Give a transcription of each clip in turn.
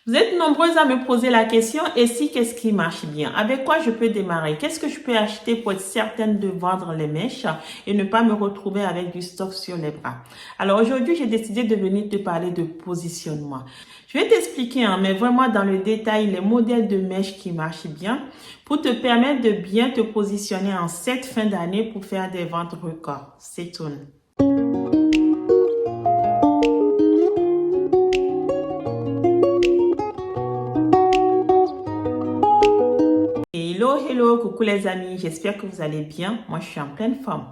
Vous êtes nombreuses à me poser la question, et si, qu'est-ce qui marche bien? Avec quoi je peux démarrer? Qu'est-ce que je peux acheter pour être certaine de vendre les mèches et ne pas me retrouver avec du stock sur les bras? Alors aujourd'hui, j'ai décidé de venir te parler de positionnement. Je vais t'expliquer, mais vraiment dans le détail, les modèles de mèches qui marchent bien pour te permettre de bien te positionner en cette fin d'année pour faire des ventes records. C'est tout. Hello, coucou les amis, j'espère que vous allez bien. Moi, je suis en pleine forme.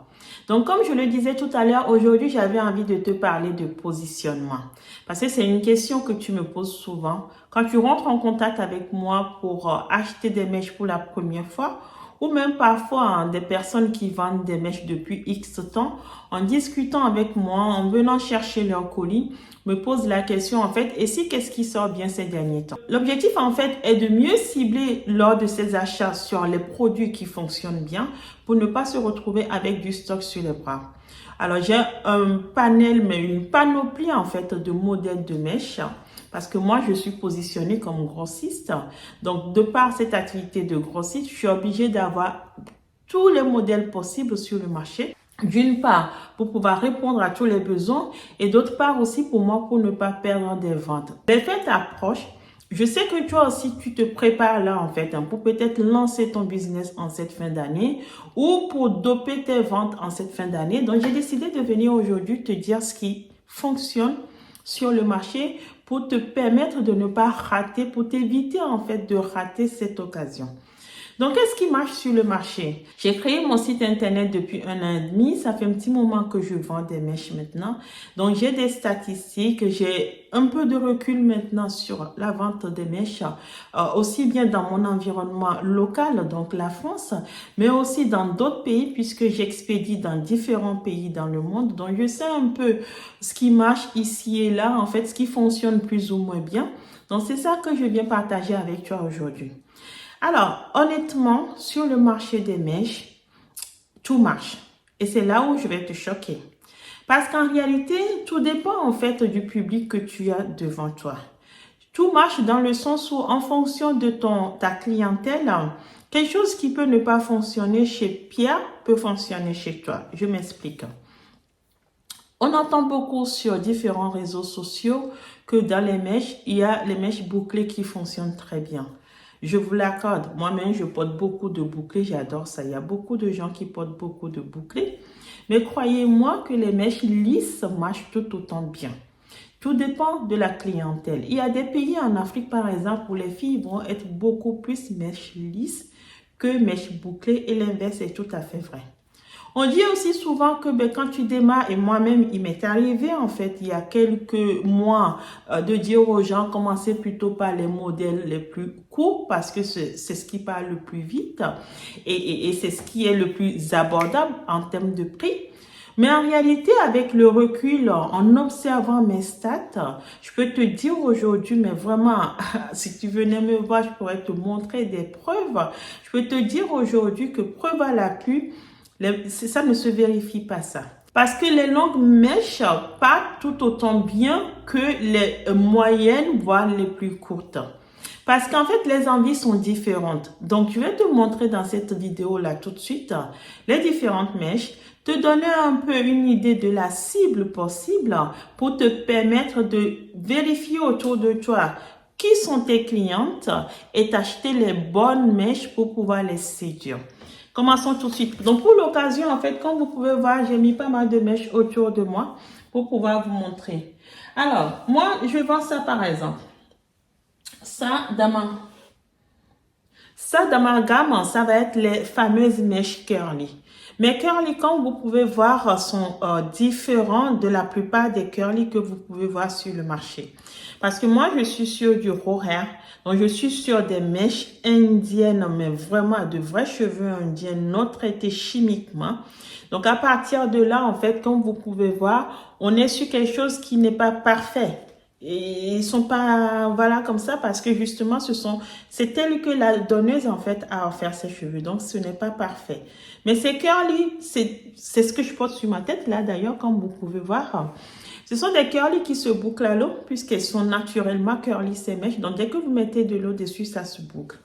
Donc, comme je le disais tout à l'heure, aujourd'hui, j'avais envie de te parler de positionnement. Parce que c'est une question que tu me poses souvent. Quand tu rentres en contact avec moi pour acheter des mèches pour la première fois, ou même parfois des personnes qui vendent des mèches depuis X temps, en discutant avec moi, en venant chercher leur colis, me pose la question en fait, et si qu'est-ce qui sort bien ces derniers temps? L'objectif en fait est de mieux cibler lors de ces achats sur les produits qui fonctionnent bien pour ne pas se retrouver avec du stock sur les bras. Alors j'ai un panel, mais une panoplie en fait de modèles de mèches. Parce que moi, je suis positionnée comme grossiste. Donc, de par cette activité de grossiste, je suis obligée d'avoir tous les modèles possibles sur le marché. D'une part, pour pouvoir répondre à tous les besoins et d'autre part aussi pour moi, pour ne pas perdre des ventes. Les fêtes approchent. Je sais que toi aussi, tu te prépares là en fait pour peut-être lancer ton business en cette fin d'année ou pour doper tes ventes en cette fin d'année. Donc, j'ai décidé de venir aujourd'hui te dire ce qui fonctionne sur le marché pour te permettre de ne pas rater, pour t'éviter en fait de rater cette occasion. Donc, qu'est-ce qui marche sur le marché? J'ai créé mon site internet depuis 1 an et demi. Ça fait un petit moment que je vends des mèches maintenant. Donc, j'ai des statistiques. J'ai un peu de recul maintenant sur la vente des mèches, aussi bien dans mon environnement local, donc la France, mais aussi dans d'autres pays puisque j'expédie dans différents pays dans le monde. Donc, je sais un peu ce qui marche ici et là, en fait, ce qui fonctionne plus ou moins bien. Donc, c'est ça que je viens partager avec toi aujourd'hui. Alors, honnêtement, sur le marché des mèches, tout marche. Et c'est là où je vais te choquer. Parce qu'en réalité, tout dépend en fait du public que tu as devant toi. Tout marche dans le sens où, en fonction de ta clientèle, quelque chose qui peut ne pas fonctionner chez Pierre peut fonctionner chez toi. Je m'explique. On entend beaucoup sur différents réseaux sociaux que dans les mèches, il y a les mèches bouclées qui fonctionnent très bien. Je vous l'accorde, moi-même je porte beaucoup de bouclés, j'adore ça. Il y a beaucoup de gens qui portent beaucoup de bouclés. Mais croyez-moi que les mèches lisses marchent tout autant bien. Tout dépend de la clientèle. Il y a des pays en Afrique par exemple où les filles vont être beaucoup plus mèches lisses que mèches bouclées et l'inverse est tout à fait vrai. On dit aussi souvent que quand tu démarres, et moi-même, il m'est arrivé en fait, il y a quelques mois, de dire aux gens, commencez plutôt par les modèles les plus courts parce que c'est ce qui parle le plus vite et c'est ce qui est le plus abordable en termes de prix. Mais en réalité, avec le recul, en observant mes stats, je peux te dire aujourd'hui, mais vraiment, si tu venais me voir, je pourrais te montrer des preuves. Je peux te dire aujourd'hui que preuve à l'appui, ça ne se vérifie pas ça. Parce que les longues mèches partent tout autant bien que les moyennes, voire les plus courtes. Parce qu'en fait, les envies sont différentes. Donc, je vais te montrer dans cette vidéo-là tout de suite les différentes mèches, te donner un peu une idée de la cible possible pour te permettre de vérifier autour de toi qui sont tes clientes et t'acheter les bonnes mèches pour pouvoir les séduire. Commençons tout de suite. Donc, pour l'occasion, en fait, comme vous pouvez voir, j'ai mis pas mal de mèches autour de moi pour pouvoir vous montrer. Alors, moi, je vends ça par exemple. Ça, dans ma gamme, ça va être les fameuses mèches curly. Mes curly, comme vous pouvez voir, sont différents de la plupart des curly que vous pouvez voir sur le marché. Parce que moi, je suis sur du raw hair. Donc, je suis sur des mèches indiennes, mais vraiment de vrais cheveux indiens non traités chimiquement. Donc, à partir de là, en fait, comme vous pouvez voir, on est sur quelque chose qui n'est pas parfait. Et ils sont pas, voilà, comme ça, parce que justement, c'est tel que la donneuse, en fait, a offert ses cheveux. Donc, ce n'est pas parfait. Mais ces curly, c'est ce que je porte sur ma tête, là, d'ailleurs, comme vous pouvez voir. Ce sont des curly qui se bouclent à l'eau puisqu'elles sont naturellement curly ces mèches. Donc, dès que vous mettez de l'eau dessus, ça se boucle.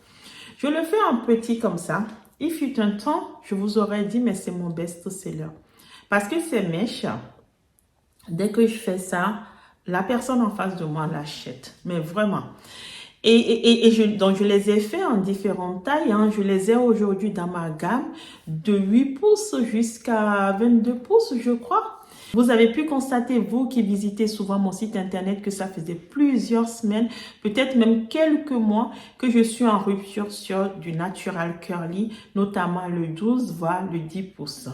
Je le fais en petit comme ça. Il fut un temps, je vous aurais dit, mais c'est mon best-seller. Parce que ces mèches, dès que je fais ça, la personne en face de moi l'achète. Mais vraiment. Donc, je les ai fait en différentes tailles. Hein. Je les ai aujourd'hui dans ma gamme de 8 pouces jusqu'à 22 pouces, je crois. Vous avez pu constater, vous qui visitez souvent mon site internet, que ça faisait plusieurs semaines, peut-être même quelques mois, que je suis en rupture sur du natural curly, notamment le 12, voire le 10 pouces.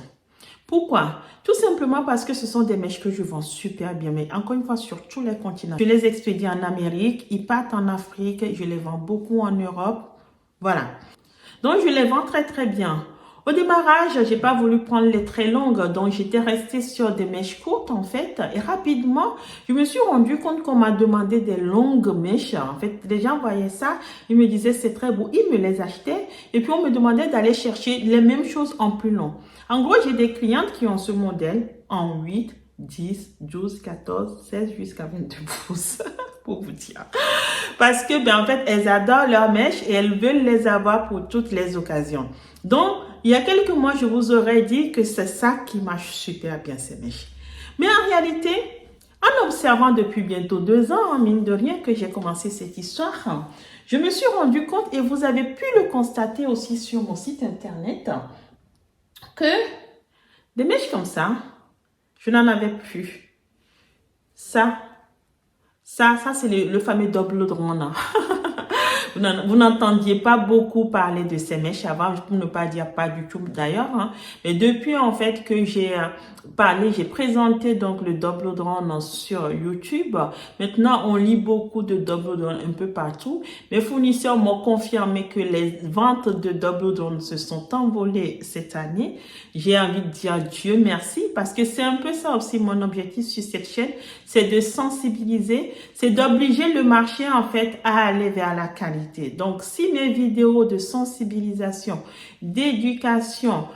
Pourquoi? Tout simplement parce que ce sont des mèches que je vends super bien, mais encore une fois sur tous les continents. Je les expédie en Amérique, ils partent en Afrique, je les vends beaucoup en Europe. Voilà. Donc, je les vends très très bien. Au démarrage, j'ai pas voulu prendre les très longues, donc j'étais restée sur des mèches courtes en fait. Et rapidement, je me suis rendu compte qu'on m'a demandé des longues mèches. En fait, les gens voyaient ça, ils me disaient c'est très beau, ils me les achetaient. Et puis on me demandait d'aller chercher les mêmes choses en plus long. En gros, j'ai des clientes qui ont ce modèle en 8, 10, 12, 14, 16 jusqu'à 22 pouces. Pour vous dire. Parce que, en fait, elles adorent leurs mèches et elles veulent les avoir pour toutes les occasions. Donc, il y a quelques mois, je vous aurais dit que c'est ça qui marche super bien, ces mèches. Mais en réalité, en observant depuis bientôt 2 ans, mine de rien, que j'ai commencé cette histoire, je me suis rendu compte, et vous avez pu le constater aussi sur mon site internet, que des mèches comme ça, je n'en avais plus. Ça c'est le fameux double drone. Vous n'entendiez pas beaucoup parler de ces mèches avant, pour ne pas dire pas du tout d'ailleurs. Hein. Mais depuis en fait que j'ai j'ai présenté donc le double drone sur YouTube. Maintenant, on lit beaucoup de double drone un peu partout. Mes fournisseurs m'ont confirmé que les ventes de double drone se sont envolées cette année. J'ai envie de dire Dieu merci parce que c'est un peu ça aussi mon objectif sur cette chaîne, c'est de sensibiliser, c'est d'obliger le marché en fait à aller vers la qualité. Donc, si mes vidéos de sensibilisation, d'éducation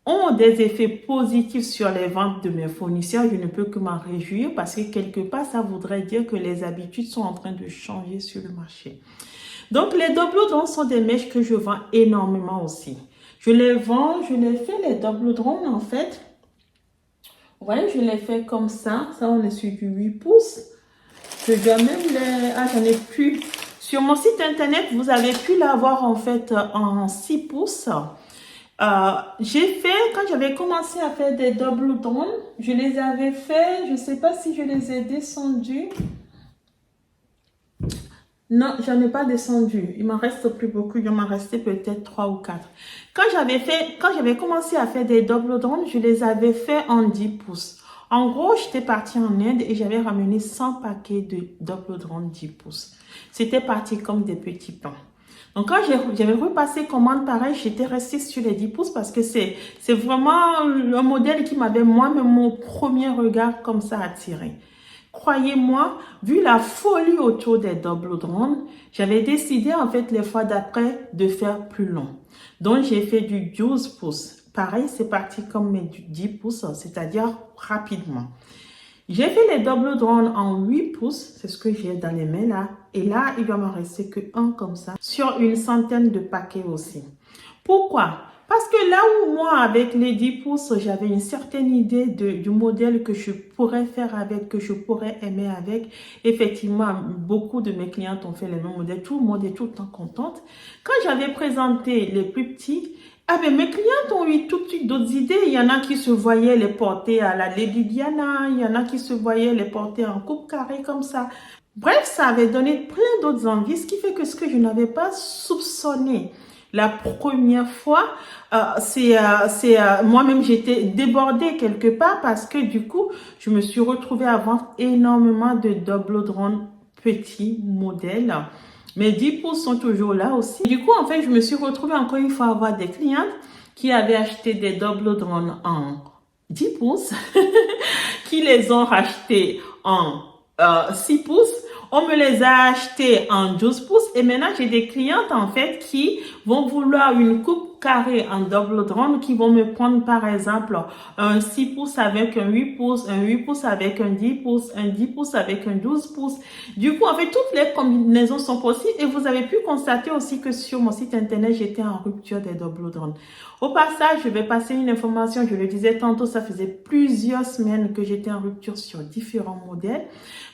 ont des effets positifs sur les ventes de mes fournisseurs, je ne peux que m'en réjouir parce que quelque part, ça voudrait dire que les habitudes sont en train de changer sur le marché. Donc, les double drones sont des mèches que je vends énormément aussi. Je les vends, je les fais les double drones en fait. Vous voyez, je les fais comme ça. Ça, on est sur du 8 pouces. Je dois même les... Ah, j'en ai plus. Sur mon site internet, vous avez pu l'avoir en fait en 6 pouces. J'ai fait, quand j'avais commencé à faire des double drones, je les avais fait, je ne sais pas si je les ai descendus. Non, j'en ai pas descendu. Il m'en reste plus beaucoup. Il m'en restait peut-être 3 ou 4. Quand j'avais commencé à faire des double drones, je les avais fait en 10 pouces. En gros, j'étais partie en Inde et j'avais ramené 100 paquets de double drones 10 pouces. C'était parti comme des petits pains. Donc, quand j'avais repassé commande, pareil, j'étais restée sur les 10 pouces parce que c'est vraiment un modèle qui m'avait moi-même mon premier regard comme ça attiré. Croyez-moi, vu la folie autour des double drones, j'avais décidé en fait les fois d'après de faire plus long. Donc, j'ai fait du 12 pouces. Pareil, c'est parti comme mes 10 pouces, c'est-à-dire rapidement. J'ai fait les double drones en 8 pouces, c'est ce que j'ai dans les mains là. Et là, il va m'en rester que un comme ça, sur une centaine de paquets aussi. Pourquoi? Parce que là où moi, avec les 10 pouces, j'avais une certaine idée du modèle que je pourrais faire avec, que je pourrais aimer avec. Effectivement, beaucoup de mes clientes ont fait les mêmes modèles. Tout le monde est tout le temps contente. Quand j'avais présenté les plus petits, ah ben mes clientes ont eu tout de suite d'autres idées. Il y en a qui se voyaient les porter à la Lady Diana. Il y en a qui se voyaient les porter en coupe carrée comme ça. Bref, ça avait donné plein d'autres envies, ce qui fait que ce que je n'avais pas soupçonné la première fois, moi-même j'étais débordée quelque part parce que du coup, je me suis retrouvée à vendre énormément de double drones petits modèles. Mes 10 pouces sont toujours là aussi. Du coup, en fait, je me suis retrouvée encore une fois à avoir des clientes qui avaient acheté des double drones en 10 pouces, qui les ont rachetés en 6 pouces. On me les a achetés en 12 pouces et maintenant j'ai des clientes en fait qui vont vouloir une coupe carrés en double drone qui vont me prendre par exemple un 6 pouces avec un 8 pouces, un 8 pouces avec un 10 pouces, un 10 pouces avec un 12 pouces. Du coup, en fait, toutes les combinaisons sont possibles et vous avez pu constater aussi que sur mon site internet, j'étais en rupture des double drones. Au passage, je vais passer une information, je le disais tantôt, ça faisait plusieurs semaines que j'étais en rupture sur différents modèles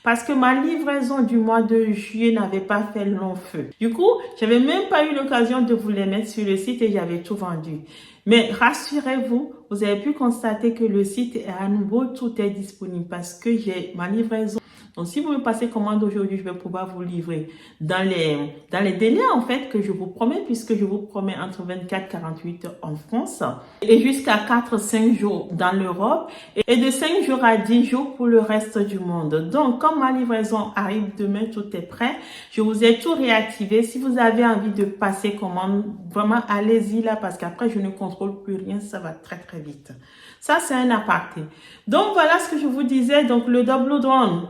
parce que ma livraison du mois de juillet n'avait pas fait long feu. Du coup, j'avais même pas eu l'occasion de vous les mettre sur le site et j'avais tout vendu. Mais rassurez-vous, vous avez pu constater que le site est à nouveau, tout est disponible parce que j'ai ma livraison. Donc, si vous me passez commande aujourd'hui, je vais pouvoir vous livrer dans les délais, en fait, que je vous promets, puisque je vous promets entre 24 et 48 heures en France et jusqu'à 4-5 jours dans l'Europe et de 5 jours à 10 jours pour le reste du monde. Donc, comme ma livraison arrive demain, tout est prêt. Je vous ai tout réactivé. Si vous avez envie de passer commande, vraiment, allez-y là parce qu'après, je ne contrôle plus rien. Ça va très, très vite. Ça, c'est un aparté. Donc, voilà ce que je vous disais. Donc, le double drone.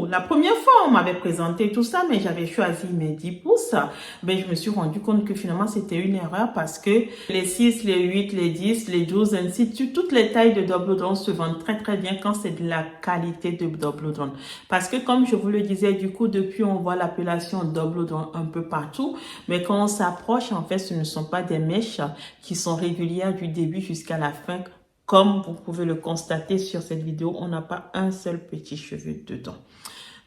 La première fois, on m'avait présenté tout ça, mais j'avais choisi mes 10 pouces. Ben, je me suis rendu compte que finalement, c'était une erreur parce que les 6, les 8, les 10, les 12, ainsi de suite, toutes les tailles de double drone se vendent très, très bien quand c'est de la qualité de double drone. Parce que, comme je vous le disais, du coup, depuis, on voit l'appellation double drone un peu partout. Mais quand on s'approche, en fait, ce ne sont pas des mèches qui sont régulières du début jusqu'à la fin. Comme vous pouvez le constater sur cette vidéo, on n'a pas un seul petit cheveu dedans.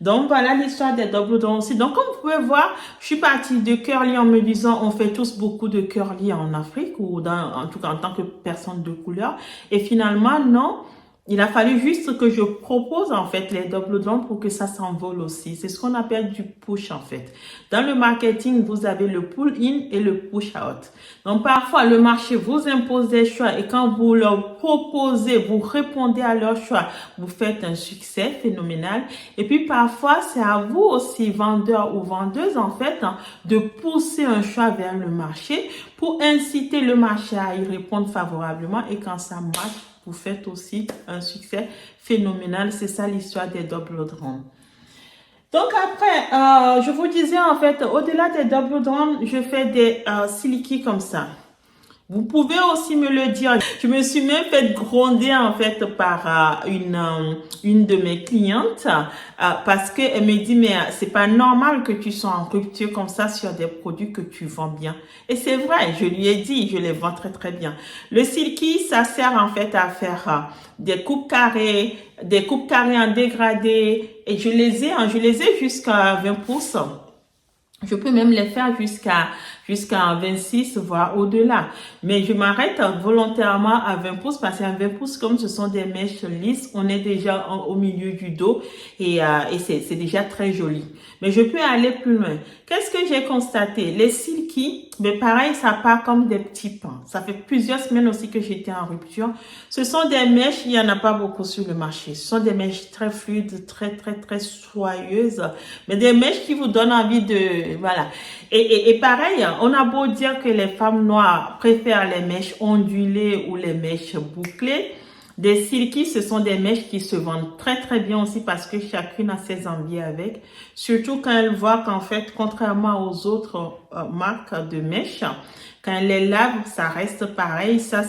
Donc, voilà l'histoire des double drones aussi. Donc, comme vous pouvez voir, je suis partie de curly en me disant, on fait tous beaucoup de curly en Afrique ou en tout cas en tant que personne de couleur. Et finalement, non. Il a fallu juste que je propose en fait les double drones pour que ça s'envole aussi. C'est ce qu'on appelle du push en fait. Dans le marketing, vous avez le pull in et le push out. Donc parfois le marché vous impose des choix et quand vous leur proposez, vous répondez à leurs choix, vous faites un succès phénoménal. Et puis parfois c'est à vous aussi, vendeur ou vendeuse en fait, de pousser un choix vers le marché pour inciter le marché à y répondre favorablement et quand ça marche, vous faites aussi un succès phénoménal. C'est ça l'histoire des double drones. Donc après, je vous disais en fait, au-delà des double drones, je fais des silky comme ça. Vous pouvez aussi me le dire. Je me suis même fait gronder en fait par une de mes clientes parce que elle me dit mais c'est pas normal que tu sois en rupture comme ça sur des produits que tu vends bien. Et c'est vrai, je lui ai dit, je les vends très très bien. Le silky, ça sert en fait à faire des coupes carrées en dégradé et je les ai jusqu'à 20 pouces. Je peux même les faire jusqu'à 26, voire au-delà. Mais je m'arrête volontairement à 20 pouces parce qu'à 20 pouces, comme ce sont des mèches lisses, on est déjà au milieu du dos et c'est déjà très joli. Mais je peux aller plus loin. Qu'est-ce que j'ai constaté? Les silky, mais pareil, ça part comme des petits pains. Ça fait plusieurs semaines aussi que j'étais en rupture. Ce sont des mèches, il n'y en a pas beaucoup sur le marché. Ce sont des mèches très fluides, très, très, très soyeuses. Mais des mèches qui vous donnent envie de... Voilà. Et pareil, on a beau dire que les femmes noires préfèrent les mèches ondulées ou les mèches bouclées. Des silky, ce sont des mèches qui se vendent très très bien aussi parce que chacune a ses envies avec. Surtout quand elles voient qu'en fait, contrairement aux autres marques de mèches, quand elles les lavent, ça reste pareil. Ça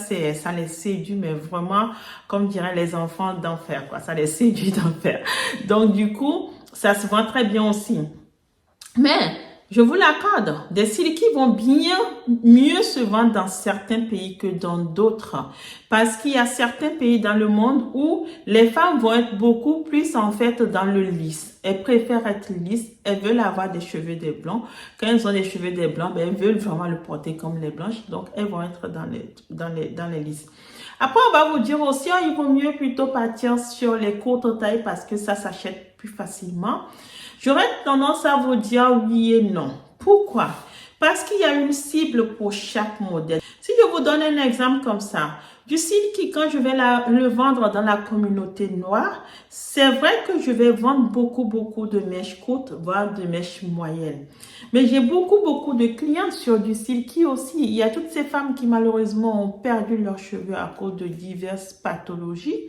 les séduit, mais vraiment, comme diraient les enfants, d'enfer, quoi. Ça les séduit d'enfer. Donc du coup, ça se vend très bien aussi. Mais je vous l'accorde, des silky vont bien mieux se vendre dans certains pays que dans d'autres. Parce qu'il y a certains pays dans le monde où les femmes vont être beaucoup plus en fait dans le lisse. Elles préfèrent être lisses, elles veulent avoir des cheveux des blancs. Quand elles ont des cheveux des blancs, ben, elles veulent vraiment le porter comme les blanches. Donc elles vont être dans les lisses. Après, on va vous dire aussi, il vaut mieux plutôt partir sur les courtes tailles parce que ça s'achète plus facilement. J'aurais tendance à vous dire oui et non. Pourquoi? Parce qu'il y a une cible pour chaque modèle. Si je vous donne un exemple comme ça, du silky, quand je vais le vendre dans la communauté noire, c'est vrai que je vais vendre beaucoup de mèches courtes, voire de mèches moyennes. Mais j'ai beaucoup de clients sur du silky aussi. Il y a toutes ces femmes qui malheureusement ont perdu leurs cheveux à cause de diverses pathologies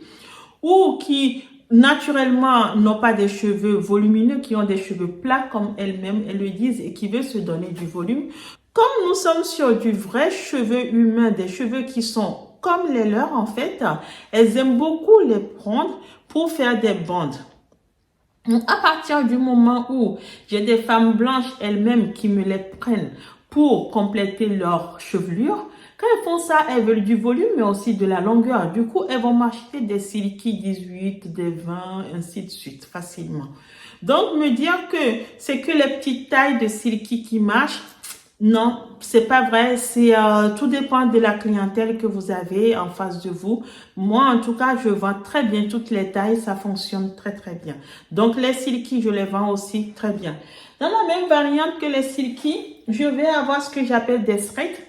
ou qui naturellement n'ont pas des cheveux volumineux, qui ont des cheveux plats comme elles-mêmes, elles le disent, et qui veulent se donner du volume. Comme nous sommes sur du vrai cheveu humain, des cheveux qui sont comme les leurs en fait, elles aiment beaucoup les prendre pour faire des bandes. Donc, à partir du moment où j'ai des femmes blanches elles-mêmes qui me les prennent pour compléter leur chevelure, quand elles font ça, elles veulent du volume, mais aussi de la longueur. Du coup, elles vont m'acheter des silky 18, des 20, ainsi de suite, facilement. Donc, me dire que c'est que les petites tailles de silky qui marchent, non, c'est pas vrai. C'est tout dépend de la clientèle que vous avez en face de vous. Moi, en tout cas, je vends très bien toutes les tailles. Ça fonctionne très, très bien. Donc, les silky, je les vends aussi très bien. Dans la même variante que les silky, je vais avoir ce que j'appelle des straight.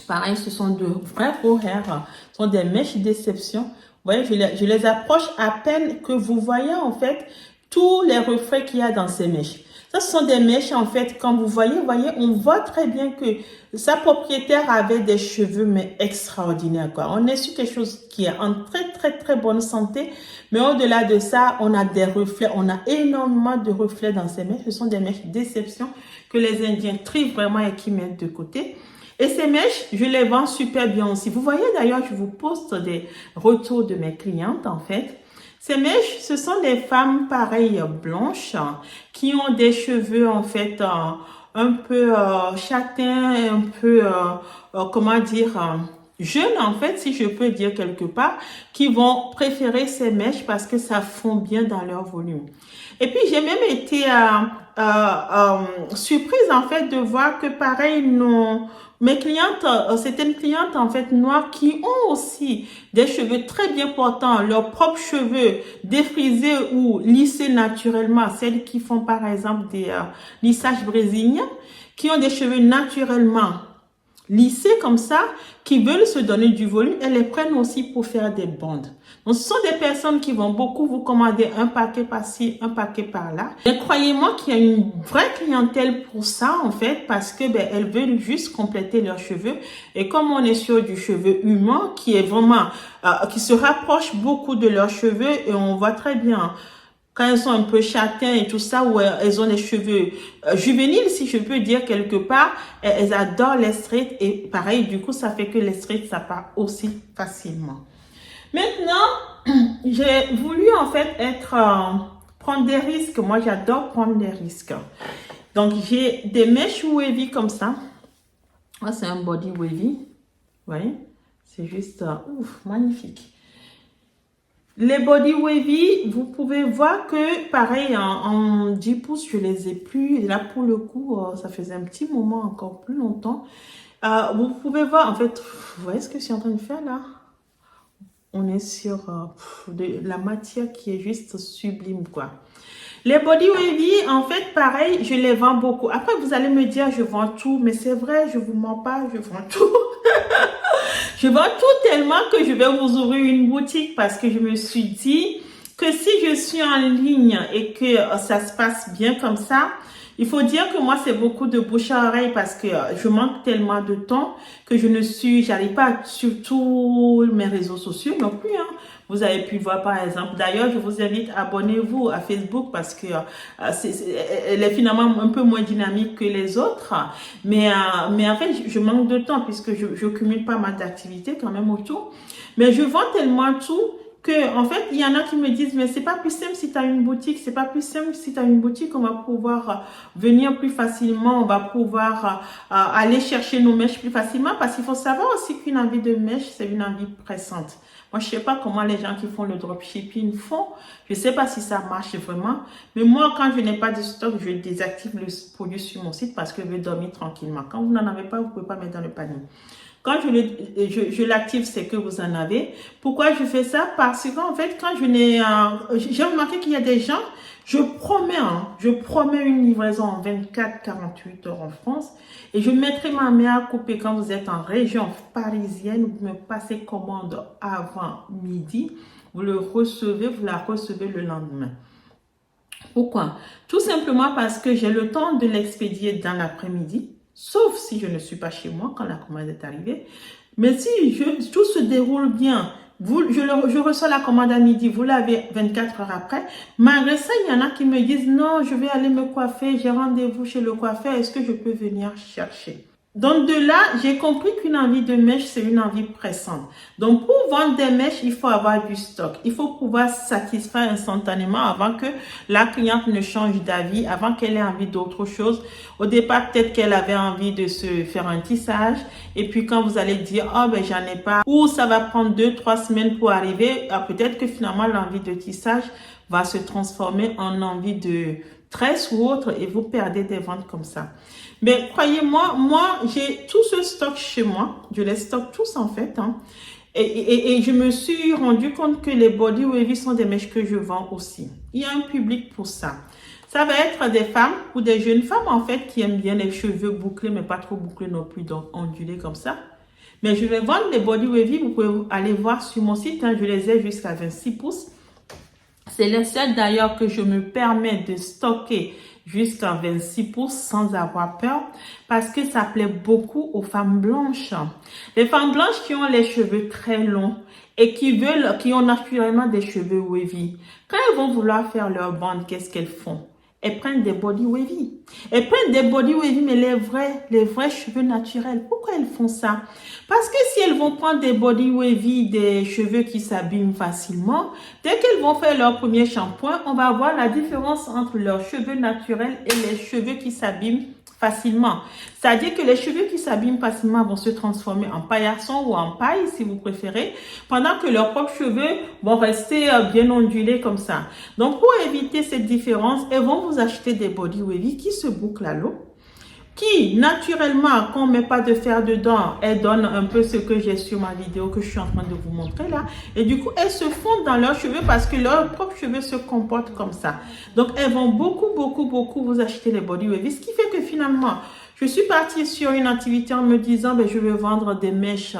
Pareil, ce sont de vrais faux hair. Ce sont des mèches déception. Vous voyez, je les approche à peine que vous voyez en fait tous les reflets qu'il y a dans ces mèches. Ça, ce sont des mèches, en fait, quand vous voyez, on voit très bien que sa propriétaire avait des cheveux, mais extraordinaires, quoi. On est sur quelque chose qui est en très, très, très bonne santé. Mais au-delà de ça, on a des reflets. On a énormément de reflets dans ces mèches. Ce sont des mèches déception que les Indiens trient vraiment et qui mettent de côté. Et ces mèches, je les vends super bien aussi. Vous voyez, d'ailleurs, je vous poste des retours de mes clientes, en fait. Ces mèches, ce sont des femmes pareilles blanches qui ont des cheveux en fait un peu châtains, un peu, comment dire, jeunes en fait, si je peux dire quelque part, qui vont préférer ces mèches parce que ça fond bien dans leur volume. Et puis, j'ai même été surprise en fait de voir que pareil, mes clientes, certaines clientes en fait noires qui ont aussi des cheveux très bien portants, leurs propres cheveux défrisés ou lissés naturellement, celles qui font par exemple des lissages brésiliens, qui ont des cheveux naturellement lissés comme ça, qui veulent se donner du volume, elles les prennent aussi pour faire des bandes. Donc, ce sont des personnes qui vont beaucoup vous commander un paquet par-ci, un paquet par-là. Et croyez-moi qu'il y a une vraie clientèle pour ça, en fait, parce que elles veulent juste compléter leurs cheveux. Et comme on est sur du cheveu humain, qui est vraiment, qui se rapproche beaucoup de leurs cheveux, et on voit très bien quand elles sont un peu châtains et tout ça, ou elles ont des cheveux juvéniles, si je peux dire quelque part, elles adorent les straight. Et pareil, du coup, ça fait que les straight, ça part aussi facilement. Maintenant, j'ai voulu en fait prendre des risques. Moi, j'adore prendre des risques. Donc, j'ai des mèches wavy comme ça. Moi, c'est un body wavy. Vous voyez? C'est juste magnifique. Les body wavy, vous pouvez voir que pareil, en 10 pouces, je les ai plus. Et là, pour le coup, ça faisait un petit moment, encore plus longtemps. Vous pouvez voir, en fait, vous voyez ce que je suis en train de faire là? On est sur de la matière qui est juste sublime, quoi. Les body wavy, en fait, pareil, je les vends beaucoup. Après, vous allez me dire, je vends tout. Mais c'est vrai, je vous mens pas, je vends tout. Je vends tout tellement que je vais vous ouvrir une boutique parce que je me suis dit que si je suis en ligne et que ça se passe bien comme ça, il faut dire que moi, c'est beaucoup de bouche à oreille parce que je manque tellement de temps que j'arrive pas sur tous mes réseaux sociaux non plus, hein. Vous avez pu voir par exemple, d'ailleurs, je vous invite, abonnez-vous à Facebook parce que elle est finalement un peu moins dynamique que les autres. Mais en fait, je manque de temps puisque je cumule pas mal d'activités quand même autour. Mais je vends tellement tout que, en fait, il y en a qui me disent, mais c'est pas plus simple si tu as une boutique, c'est pas plus simple si tu as une boutique, on va pouvoir venir plus facilement, on va pouvoir aller chercher nos mèches plus facilement parce qu'il faut savoir aussi qu'une envie de mèche, c'est une envie pressante. Moi, je sais pas comment les gens qui font le dropshipping font. Je sais pas si ça marche vraiment. Mais moi, quand je n'ai pas de stock, je désactive le produit sur mon site parce que je veux dormir tranquillement. Quand vous n'en avez pas, vous pouvez pas mettre dans le panier. Quand je l'active, c'est que vous en avez. Pourquoi je fais ça? Parce qu'en fait, quand j'ai remarqué qu'il y a des gens, je promets une livraison en 24-48 heures en France et je mettrai ma main à couper quand vous êtes en région parisienne, vous me passez commande avant midi, vous la recevez le lendemain. Pourquoi? Tout simplement parce que j'ai le temps de l'expédier dans l'après-midi. Sauf si je ne suis pas chez moi quand la commande est arrivée. Mais si tout se déroule bien, je reçois la commande à midi, vous l'avez 24 heures après. Malgré ça, il y en a qui me disent, non, je vais aller me coiffer, j'ai rendez-vous chez le coiffeur, est-ce que je peux venir chercher? Donc de là, j'ai compris qu'une envie de mèche, c'est une envie pressante. Donc pour vendre des mèches, il faut avoir du stock. Il faut pouvoir satisfaire instantanément avant que la cliente ne change d'avis, avant qu'elle ait envie d'autre chose. Au départ, peut-être qu'elle avait envie de se faire un tissage. Et puis quand vous allez dire, oh ben j'en ai pas, ou ça va prendre 2-3 semaines pour arriver, peut-être que finalement l'envie de tissage va se transformer en envie de tresse ou autre et vous perdez des ventes comme ça. Mais croyez-moi, moi, j'ai tout ce stock chez moi. Je les stocke tous en fait. Hein. Et je me suis rendu compte que les body wavy sont des mèches que je vends aussi. Il y a un public pour ça. Ça va être des femmes ou des jeunes femmes en fait qui aiment bien les cheveux bouclés, mais pas trop bouclés non plus, donc ondulés comme ça. Mais je vais vendre les body wavy. Vous pouvez aller voir sur mon site. Hein, je les ai jusqu'à 26 pouces. C'est les seuls d'ailleurs que je me permets de stocker jusqu'à 26 pouces sans avoir peur parce que ça plaît beaucoup aux femmes blanches. Les femmes blanches qui ont les cheveux très longs et qui ont naturellement des cheveux wavy. Quand elles vont vouloir faire leur bande, qu'est-ce qu'elles font? Elles prennent des body wavy. Elles prennent des body wavy, mais les vrais cheveux naturels. Pourquoi elles font ça? Parce que si elles vont prendre des body wavy, des cheveux qui s'abîment facilement, dès qu'elles vont faire leur premier shampoing, on va voir la différence entre leurs cheveux naturels et les cheveux qui s'abîment facilement. C'est-à-dire que les cheveux qui s'abîment facilement vont se transformer en paillasson ou en paille, si vous préférez, pendant que leurs propres cheveux vont rester bien ondulés comme ça. Donc, pour éviter cette différence, elles vont vous acheter des body wavy qui se bouclent à l'eau, qui, naturellement, quand on ne met pas de fer dedans, elles donnent un peu ce que j'ai sur ma vidéo que je suis en train de vous montrer là. Et du coup, elles se fondent dans leurs cheveux parce que leurs propres cheveux se comportent comme ça. Donc, elles vont beaucoup vous acheter les body wavy. Ce qui fait que finalement, je suis partie sur une activité en me disant, ben, je vais vendre des mèches,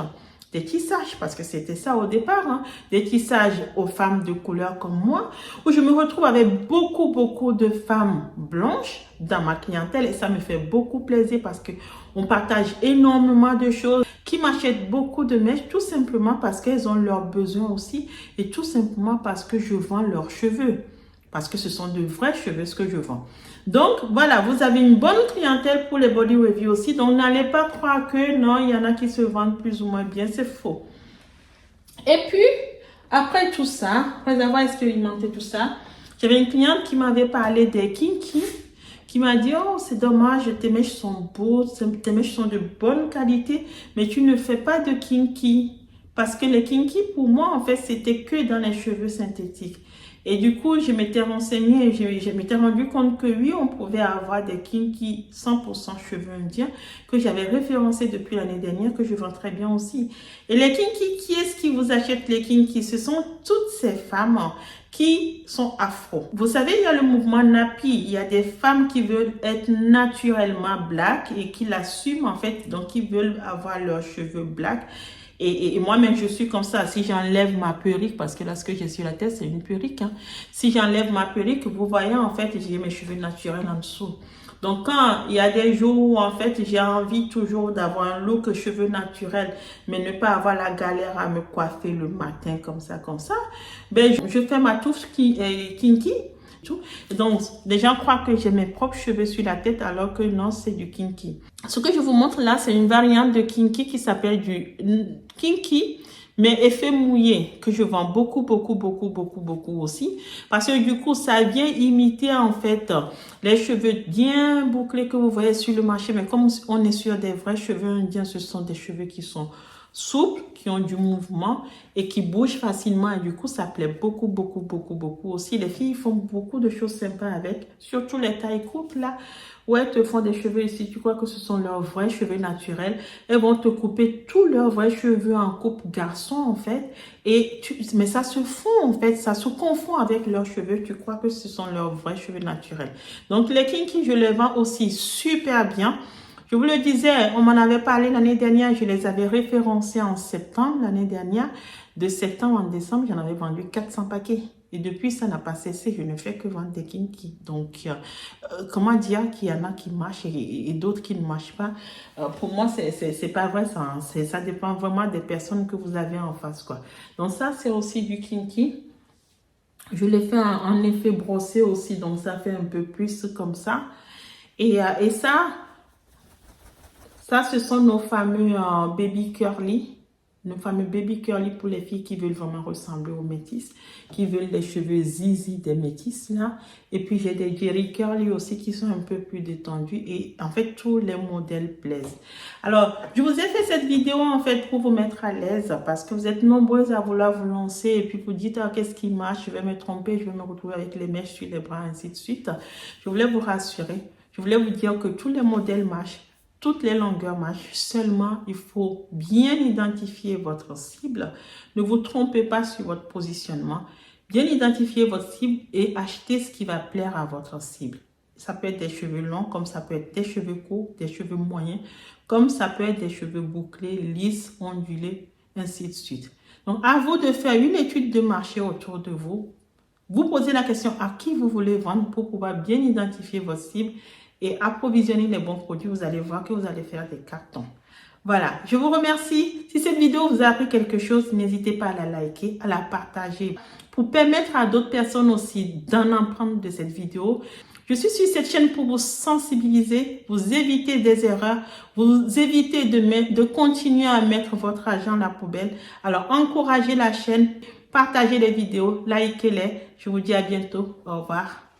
des tissages, parce que c'était ça au départ, hein, des tissages aux femmes de couleur comme moi, où je me retrouve avec beaucoup de femmes blanches dans ma clientèle et ça me fait beaucoup plaisir parce que on partage énormément de choses, qui m'achètent beaucoup de mèches tout simplement parce qu'elles ont leurs besoins aussi et tout simplement parce que je vends leurs cheveux. Parce que ce sont de vrais cheveux ce que je vends. Donc, voilà, vous avez une bonne clientèle pour les body wavy aussi. Donc, n'allez pas croire que non, il y en a qui se vendent plus ou moins bien. C'est faux. Et puis, après tout ça, après avoir expérimenté tout ça, j'avais une cliente qui m'avait parlé des kinky, qui m'a dit, oh, c'est dommage, tes mèches sont beaux, tes mèches sont de bonne qualité, mais tu ne fais pas de kinky. Parce que les kinky, pour moi, en fait, c'était que dans les cheveux synthétiques. Et du coup, je m'étais renseignée et je m'étais rendu compte que oui, on pouvait avoir des kinky 100% cheveux indiens que j'avais référencé depuis l'année dernière, que je vends très bien aussi. Et les kinky, qui est-ce qui vous achète les kinky? Ce sont toutes ces femmes qui sont afro. Vous savez, il y a le mouvement Nappy. Il y a des femmes qui veulent être naturellement black et qui l'assument en fait, donc qui veulent avoir leurs cheveux black. Et moi-même, je suis comme ça. Si j'enlève ma perruque, parce que là, ce que j'ai sur la tête, c'est une perruque. Hein. Si j'enlève ma perruque, vous voyez, en fait, j'ai mes cheveux naturels en dessous. Donc, quand il y a des jours où, en fait, j'ai envie toujours d'avoir un look cheveux naturels, mais ne pas avoir la galère à me coiffer le matin comme ça, ben, je fais ma touffe kinky. Donc, les gens croient que j'ai mes propres cheveux sur la tête alors que non, c'est du kinky. Ce que je vous montre là, c'est une variante de kinky qui s'appelle du kinky, mais effet mouillé, que je vends beaucoup aussi. Parce que du coup, ça vient imiter en fait les cheveux bien bouclés que vous voyez sur le marché. Mais comme on est sur des vrais cheveux indiens, ce sont des cheveux qui sont souples, qui ont du mouvement et qui bougent facilement. Et du coup, ça plaît beaucoup aussi. Les filles font beaucoup de choses sympas avec, surtout les tailles courtes là, où elles te font des cheveux ici. Tu crois que ce sont leurs vrais cheveux naturels. Elles vont te couper tous leurs vrais cheveux en coupe garçon en fait. Mais ça se fond en fait, ça se confond avec leurs cheveux. Tu crois que ce sont leurs vrais cheveux naturels. Donc les kinky, je les vends aussi super bien. Je vous le disais, on m'en avait parlé l'année dernière, je les avais référencés en septembre l'année dernière. De septembre en décembre, j'en avais vendu 400 paquets. Et depuis, ça n'a pas cessé. Je ne fais que vendre des kinky. Donc, comment dire qu'il y en a qui marchent et d'autres qui ne marchent pas? Pour moi, c'est pas vrai. Ça dépend vraiment des personnes que vous avez en face, quoi. Donc, ça, c'est aussi du kinky. Je l'ai fait en effet brossé aussi. Donc, ça fait un peu plus comme ça. Et ça, ce sont nos fameux baby curly. Nos fameux baby curly pour les filles qui veulent vraiment ressembler aux métisses, qui veulent les cheveux zizi des métisses là. Et puis j'ai des Jerry curly aussi qui sont un peu plus détendus. Et en fait, tous les modèles plaisent. Alors, je vous ai fait cette vidéo en fait pour vous mettre à l'aise parce que vous êtes nombreuses à vouloir vous lancer et puis vous dites, ah, qu'est-ce qui marche? Je vais me tromper, je vais me retrouver avec les mèches sur les bras, ainsi de suite. Je voulais vous rassurer. Je voulais vous dire que tous les modèles marchent. Toutes les longueurs marchent, seulement il faut bien identifier votre cible. Ne vous trompez pas sur votre positionnement. Bien identifier votre cible et acheter ce qui va plaire à votre cible. Ça peut être des cheveux longs, comme ça peut être des cheveux courts, des cheveux moyens, comme ça peut être des cheveux bouclés, lisses, ondulés, ainsi de suite. Donc, à vous de faire une étude de marché autour de vous. Vous posez la question à qui vous voulez vendre pour pouvoir bien identifier votre cible et approvisionner les bons produits. Vous allez voir que vous allez faire des cartons. Voilà, je vous remercie. Si cette vidéo vous a appris quelque chose, n'hésitez pas à la liker, à la partager pour permettre à d'autres personnes aussi d'en apprendre de cette vidéo. Je suis sur cette chaîne pour vous sensibiliser, vous éviter des erreurs, vous éviter de continuer à mettre votre argent à la poubelle. Alors, encouragez la chaîne, partagez les vidéos, likez-les. Je vous dis à bientôt. Au revoir.